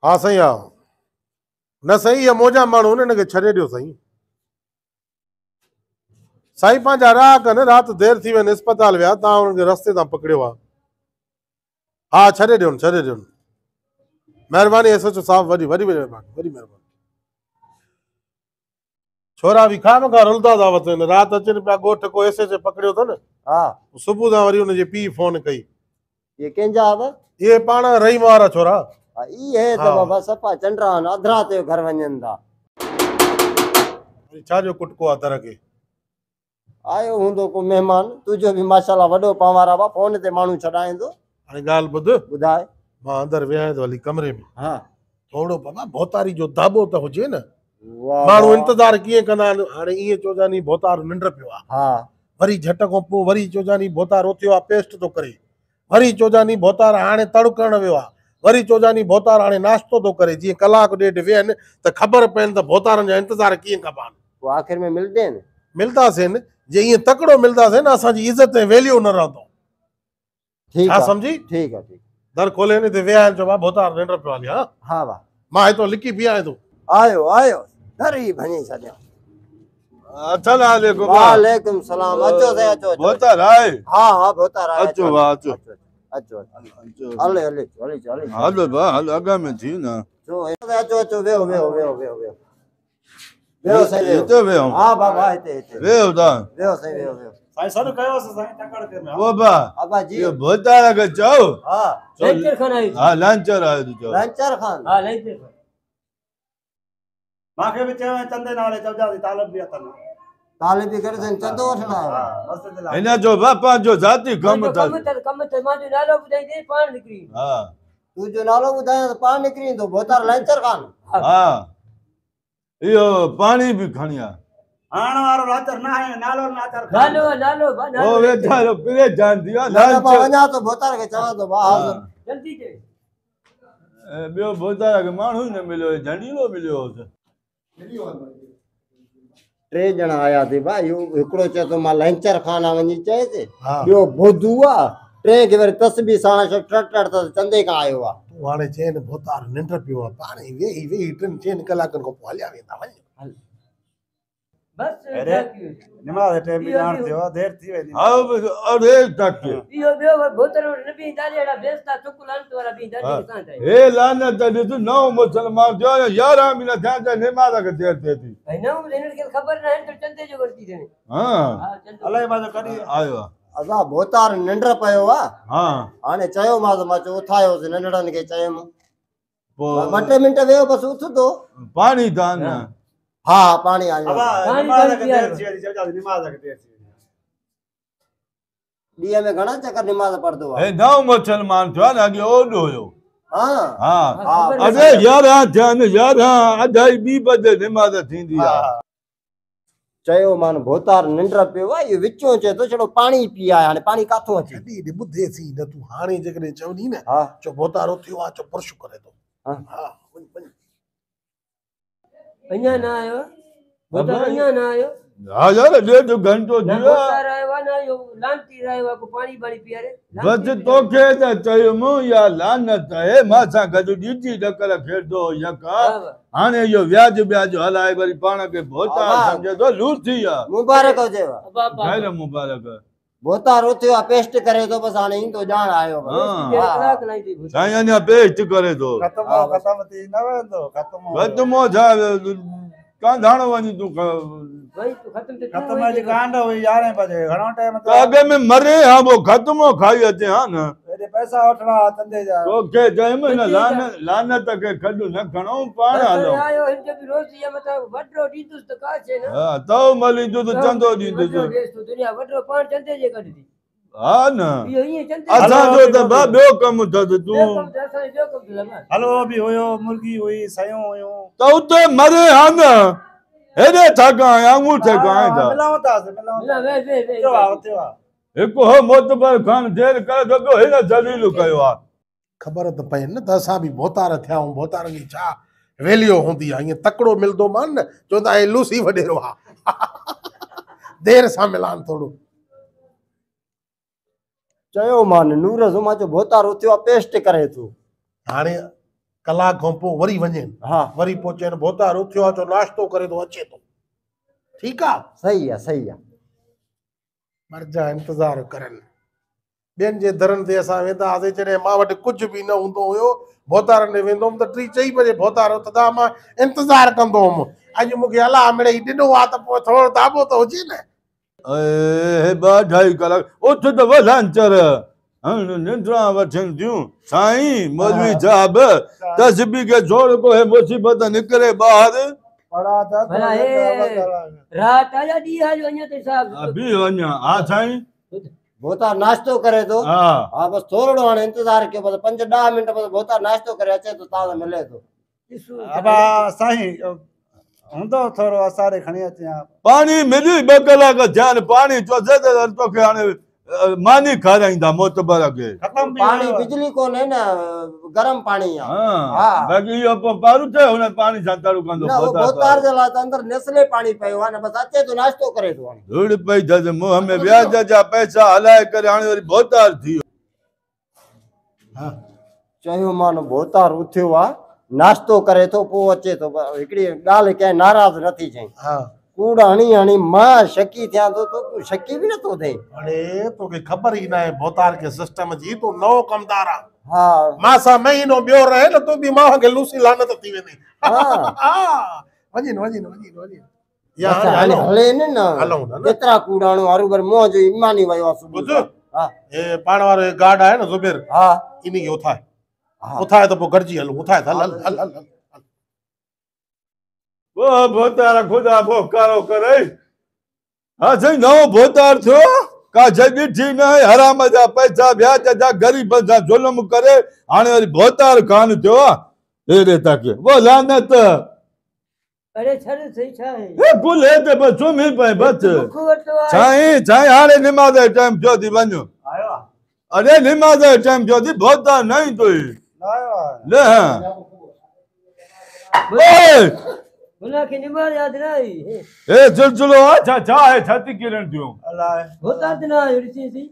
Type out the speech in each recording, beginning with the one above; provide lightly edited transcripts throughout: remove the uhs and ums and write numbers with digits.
हाँ साईं हाँ न सही है मोजा माण्हू उन्हनि खे छॾे ॾियो साईं साईं पंहिंजा राह कनि राति देरि थी वञे अस्पताल विया तव्हां हुननि खे रस्ते तां पकड़ियो आहे हाँ छॾे ॾियोनि महिरबानी एसएचओ साहब वॾी वॾी महिरबानी छोरा बि खाम खां रुलदा था वठनि राति अचनि पिया ॻोठ को एसएचओ पकड़ियो अथनि हाँ सुबुह सां वरी हुनजे पीउ फोन कई ये कंहिंजा हव इहे पाण रहीम वारा छोरा इहे त बाबा सफ़ा चंडरा आहिनि अधरा ते घर वञनि था छाजो कुटको आहे दर खे आयो हूंदो को महिमान तुंहिंजो बि माशाल्लाह वॾो पवार आहे फोन ते माण्हू छॾाईंदो हाणे ॻाल्हि ॿुध ॿुधाए मां अंदरि वियां थो हली कमरे में हाँ थोरो बाबा भोतारी जो दाबो त हुजे न वाह माण्हू इंतज़ार कीअं कंदा आहिनि हाणे ईअं चोजानी भोतार निंड पियो आहे हाँ वरी झट खां पोइ वरी चोजानी भोतार उथियो आहे पेस्ट थो करे वरी चोजानी भोतार हाणे तड़ु करण वियो आहे वरी चोजानी भोतार हाणे नाश्तो थो करे जीअं कलाकु ॾेढ वेहनि त ख़बर पवनि त भोतारनि जा इंतज़ार कीअं कबा आहिनि वो आखिर में मिलते हैं मिलंदासीं जे ईअं तकिड़ो मिलंदासीं न असांजी इज़त ऐं वैल्यू न रहंदो ठीक छा है सम्झी ठीक है ठीक दर खोले हिते विया आहिनि चइबो आहे भोतार निंड पियो हली हा हाँ वाह मां हितो लिकी बीहां थो आयो आयो घर ही भञी छॾियो अस्सलाम वालेकुम वालेकुम सलाम अचो से अचो भोतार आहे हाँ हाँ भोतार आया अचो वाह अचो अचो हले हले हले हलो भाउ हलो अॻ में थी न अचो वेहो वेहो वेहो वेहो वेहो वेहो साईं हिते वेहो हाँ बाबा हिते वेहो तव्हां वेहो साईं वेहो वेहो साईं सॾु कयोसीं साईं तकड़ के में बाबा अब्बा जी इहो भोतार खे चओ हाँ लंचर खान आई हा लंचर आयो थी चओ लंचर खान हाँ लंचर खान मांखे बि चयो चंदे नाले चवजासीं तालब बि अथनि ताले बि करे सन चंदो वठणा हा आयो मस्त दिला हिन जो बापा जो ज़ाती कमु अथसि कम त मांजो नालो ॿुधाईंदे पाण निकिरी हा तू जो नालो ॿुधायां त पाण निकिरी ईंदो भोतार लंचर खान हा इहो पाणी बि खणी आ हाण वारो रातर न आहे नालो नातर नालो ओ वेचारो परेशान थी वियो न लंचर वञा तो भोतार खे चवां तो वाह जल्दी जे ॿियो भोतार खे माण्हू ई न मिलियो झंडीलो मिलियो हुअसि टे ॼणा आया थे भाई हिकिड़ो चए तो मां लंचर खाना वञी चए ते हा ॿियो बुधू आहे टे खे वरी तस्बी साण टट त चंदे खां आयो आहे तूं हाणे चइनि भोतार निंड पियो आहे पाणे वेही वेही 3 कलाकनि खां पोइ हलिया वेंदा वञ बस निमाज़ टाइम बि ॼाण थियो देर थी वेंदी अरे तक इहो ॿियो बोतल न बि दालेड़ा बेस्ता चुक लांत वारा बि दाले सां ठाहे हे लानत ॾिस नओं मुसलमान थियो 11 महीना थिया त निमाज़ खे देर थिए थी भाई न हिननि खे ख़बर न आहे त चंदे जो वरती देने हा हा चंदो अलाए मां कॾहिं आयो आहे असां भोतार निंड पियो आहे हा हाणे चयोमांसि मां चयो उथायोसि नंढड़नि खे चयुमि पोइ 2-3 मिंट वेहो बसि उथंदो पाणी दान हा पाणी आयो अबा पाणी निमाज़ खे पी देर आयो। थी वेंदी चवजासीं निमाज़ खे देर थी वेंदी ॾींहं में घणा चकर निमाज़ पढ़ंदो आहे हे नओं मुसलमान थियो आहे न अॻे ओॾो हुयो हा हा हा अरे 11 थिया न 11 अढाई ॿी बजे निमाज़ थींदी आहे चयो मान भोतार निंड पियो आहे इहो विचो चए थो छड़ो पाणी पी आया हाणे पाणी काथो अचे जॾहिं ॿुधेसी न तूं हाणे जेकॾहिं चवंदी न हा चो भोतारो थियो आहे चो पुरुष करे थो हा हा वञ अञा न आयो बोतल अञा न आयो हा यार ॾेढ घंटो न थी वियो बोतल आयो आहे न इहो लांती आयो आहे को पाणी बाणी पीआरे बसि तोखे त चयुमि या लानत आहे मां सां गॾु ॾिठी ॾकर खेॾंदो यका हाणे इहो व्याज हलाए वरी पाण खे भोतार सम्झे थो लूसी आहे मुबारक हुजेव ख़ैर मुबारक भोतार उथियो आहे पेस्ट करे थो बसि हाणे ईंदो ॼाण आयो साईं अञा पेस्ट करे थो ख़तम थी न वेंदो ख़तमो छा कांधाणो वञी तूं भाई तू खत्म ते ख़तम जी कांड हुई 11 बजे घणो टाइम त अॻ में मरे हा वो ख़तमो खाई अचे हा न हेॾे पैसा वठणा तंदे जा तोखे चयुमि न लानत खे खॾु न खणो पाण हलो आयो हिन बि रोज़ ये मतलब वड्रो ॾींदुसि त का छे न हा तव मलींदो त चंदो ॾींदुसि दुनिया वड्रो पाण चंदे जे कढी हा न इहो ईअं चंदे असांजो त ॿियो कमु अथसि तूं ॿियो कमु लॻा हलवो बि हुयो मुर्गी हुई सयूं हुयूं त उते मरे हा न हेॾे थका आया मूं थका आया था मिलाऊं था मिला वे थियो आहे हिकु हो मोतबर खान देर करे थो ॿियो हिन ज़लील कयो आहे ख़बर त पए न त असां बि भोतार थिया आहियूं भोतारनि जी छा वैल्यू हूंदी आहे ईअं तकिड़ो मिलंदो मान न चवंदा हे लूसी वॾेरो आहे देरि सां मिलान थोरो चयो मान नूर जुमा जो भोतार उथियो आहे पेस्ट करे थो हाणे कलाक खां पोइ वरी वञनि हा वरी पहुचनि भोतार उथियो आहे चो नाश्तो करे थो अचे थो ठीकु आहे सही आहे सही आहे मर्जा इंतज़ारु करनि ॿियनि जे दरनि ते असां वेंदा हुआसीं जॾहिं मां वटि कुझु बि न हूंदो हुयो भोतारनि ॾे वेंदो हुउमि त 3-4 बजे भोतार उथंदा मां इंतज़ारु कंदो हुउमि अॼु मूंखे अला मिड़ेई ॾिनो आहे त पोइ थोरो दाबो त हुजे न ए 2-2.5 कलाक उठ त वलांचर हाणे निंद्रा वठनि थियूं साईं मौलवी साहब तस्बी के छोड़ को है मुसीबत निकरे ॿाहिरि पड़ा था भला हे रात आया दी आज वञो ते साहब अभी वञा हा साईं भोतार नाश्तो करे थो हा हा बस थोरो हाणे इंतज़ारु कयो बस 5-10 मिंट बस भोतार नाश्तो करे अचे तो तव्हां मिले थो अब साईं हूंदो थोरो असारे खणी अचे पाणी मिली 2 कलाक थिया आहिनि पाणी चोसे त तोखे हाणे मानी खाराईंदा मोतबर खे खत्म भी पानी बिजली कोन्हे न गरम पाणी आहे हा बाक़ी इहो पारू थे हुन पाणी सां तड़ू कंदो न उहो भोतार जे लाइ त अंदरि नेस्ले पाणी पियो आहे न बस अचे तो नाश्तो करे थो हाणे धूड़ पई अथसि मुंहं में व्याज जा पैसा हलाए करे हाणे वरी भोतार थी वियो चयोमान भोतार उथियो आहे नाश्तो करे थो पोइ अचे थो हिकिड़ी ॻाल्हि कंहिं नाराज़ नथी चई हा कूड़ हणी हणी मां शकी थियां थो तो शकी बि नथो थिए अरे तोखे ख़बर ई न आहे भोतार के सिस्टम जी तूं नओं कमदार आहे हा मां सां महीनो ॿियो रहे न तूं बि मां खे लूसी लानत थी वेंदी हा वञनि या अच्छा, हाणे हले न हलूं था न केतिरा कूड़ हणो हरू भर मुंहं जो ईमानी वियो आहे सुबुह ॿुध जो। हा हे पाण वारो गार्ड आहे न ज़ुबैर हा इन खे उथाए हा उथाए त पोइ गॾिजी हलूं उथाए त हल हल हल वो भोतार खुदा बोकारो करे हा साईं नओं भोतार थियो का जॾी ॾिठी न आहे हराम जा पैसा व्याज जा ग़रीब सां ज़ुल्म करे हाणे वरी भोतार कान थियो आहे हेॾे तक वो लानत अरे छड़ सही छा है ए भुले ते बस सुम्ही पए बस दुख वठो आहे साईं हाणे निमाज़ जो टाइम थियो थी वञो आयो अरे निमाज़ जो टाइम थियो थी भोतार नहीं तो आयो ले ओए भला के निमाज याद न आई ए सिलसिलो अच्छा छा है छाती किरण थियो अल्लाह होता ना ऋषि सी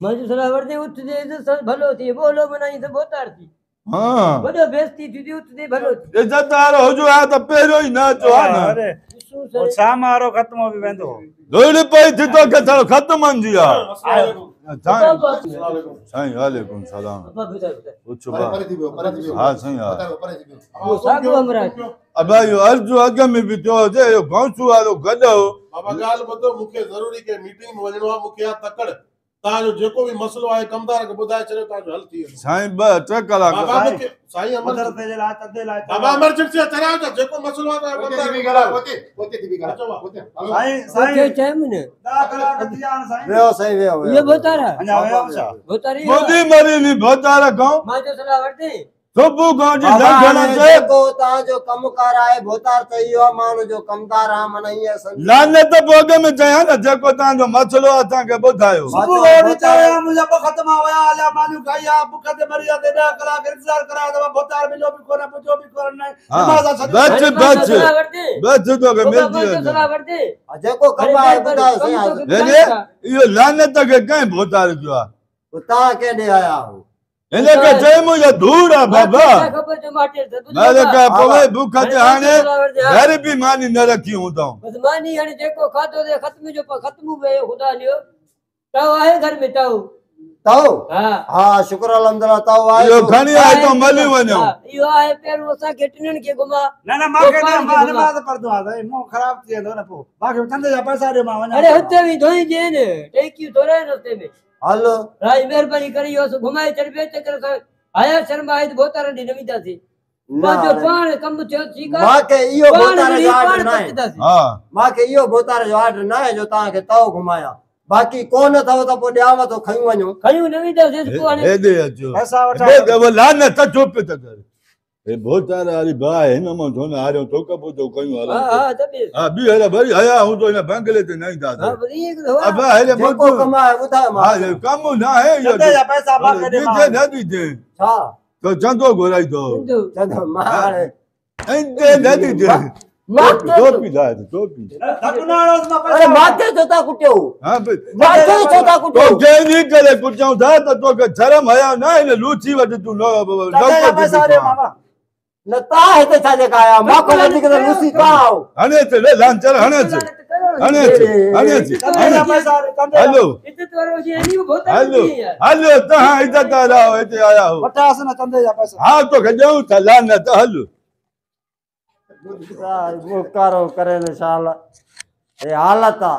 मांजो सलाह वर्दे उठ दे सब भलो थी बोलो बनाई सब भोतार थी हां बड़ो बेइज्जती थी उठ दे भलो थी इज्जतदार हुजो आ त पहिरियों ई न चो आहे न अरे वो शाम वारो खत्म हो भी वेंदो दोड़ी पई थी तो के थोरो ख़त्म जी आ बाबा साईं वालेकुम सलाम बुधा कुछ बा हां साईं हा वो सागो अमराज अब यो अर्जु अग में भी तो जे यो गौसु वालो गडो बाबा ॻाल्हि ॿुधो मूंखे ज़रूरी के मीटिंग में वञिणो आहे मूंखे आहे तकड़ तव्हांजो जेको बि मसलो आहे कमदार खे ॿुधाए छॾियो तव्हांजो हल थी वेंदो साईं 2-3 कलाक बाबा मूंखे साईं अमर मदर ते जे लाइ तदे लाइ बाबा अमरजेंसी चरायो था जेको मसलो आहे साईं ओके साईं टाइम ने 10 कलाक थी आन साईं वियो साईं वियो ये भोतार अञा वियो छा भोतारी मोदी मरी नी भोतार खां मांजो सलाह वर्दे सुबुह खां जी बाबा लंघण हाणे ते जेको तव्हांजो कमकार आहे भोतार त इहो आहे माण्हू जो कमदार आहे माना ईअं सम्झो। लानत पोग में चया न जेको तव्हांजो मसलो आहे असांखे ॿुधायो सुबुह ओड़ी चाया मुंहिंजा ॿ ख़त्म हुया हलिया मानियूं खाई आ बुख ते मरी ते 10 कलाक इंतजार कराया त भोतार मिलो बि कोन पुछो बि कोन न हाँ, नमाज़ बच सलाह वर्दे बच तो के मिल मांजो जी सलाह वर्दे जेको कम आहे ॿुधायो साईं अरे इहो लानत के कंहिं भोतार कयो आहे तव्हां केॾे आया हो हिन खे चई मुंहिंजो धूड़ आहे बाबा खबर जो माटे मारे का पोइ बुख ते हाणे घर बि मानी न रखी हूंदा बस मानी हाणे जेको खाधो दे खत्म जो खत्म वे खुदा लियो ताऊ आहे घर में ताऊ तओ हां हा शुक्र अल्हम्दुलिल्लाह तओ आहे इहो खणी आए तो मली वञो इहो आहे पहिरियों असां खे टिननि खे घुमा न मांखे न नमाज़ पढ़दो आहे मुंह ख़राब थी वेंदो न पोइ मांखे धंधे जा पैसा ॾियो मां वञा अरे हुते भी धोई दे ने टेकियूं थोरे रस्ते में हलो राई मेहरबानी करी यो घुमाए चढ़ बे चक्कर सां आया शर्मा आहे भोतार डी नमीदा थी मांजो पाण कम थियो ठीक आहे मांखे इहो भोतार जो आर्डर न आहे हा मांखे इहो भोतार जो आर्डर न आहे जो तव्हांखे तओ घुमाया बाक़ी कोन अथव त पोइ ॾियांव थो खयूं वञो खयूं नमीदा से को हाणे हेॾे अचो पैसा वठा वो लानत चुप त कर हे भोतार वारी बा हिन मां थोन हारियो तो कबो तो कयूं हां हला हां तबे हा बी हला भई आया हूं तो हिन बंगले ते नहीं हां दादा वरी एक हो अब हेले जेको कम आहे ॿुधायो हा मां कम ना है यो धंधे जा पैसा मांखे ॾे दीजे न दीजे छा तो चंदो घुराई दो चलो मां हाणे इंदे न दीजे टोपी लाए टोपी थकनाड़ो मां अरे माथे छो था कुटियो हां भाई माथे छो था तो कुटियो जैनी करे कुछाऊं था तो के शर्म आया ना इन लूची वट तू तंदे जा पैसा दे मामा न ता हिते छा जेका आया माखो वधीक त लूसी ता आओ हने ते ले लांचर हने ते हने ते तंदे जा पैसा दे तंदे हेलो इज्जत वारो जी एनी बहुत हेलो हेलो तहां इज्जत वारा हो हिते आया हो वठास न तंदे जा पैसा हां तो गजऊ था लानत हलो वो कारो करे न शाल ए हालत आ